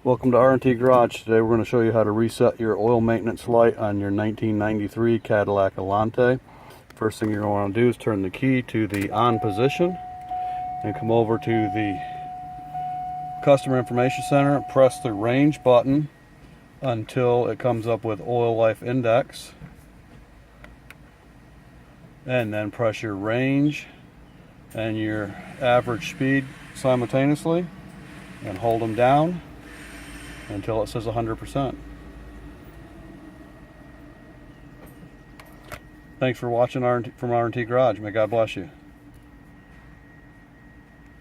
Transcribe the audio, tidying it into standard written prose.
Welcome to R&T Garage. Today we're going to show you how to reset your oil maintenance light on your 1993 Cadillac Allante. First thing you're going to want to do is turn the key to the on position and come over to the Customer Information Center and press the range button until it comes up with Oil Life Index, and then press your range and your average speed simultaneously and hold them down until it says 100%. Thanks for watching from R&T Garage. May God bless you.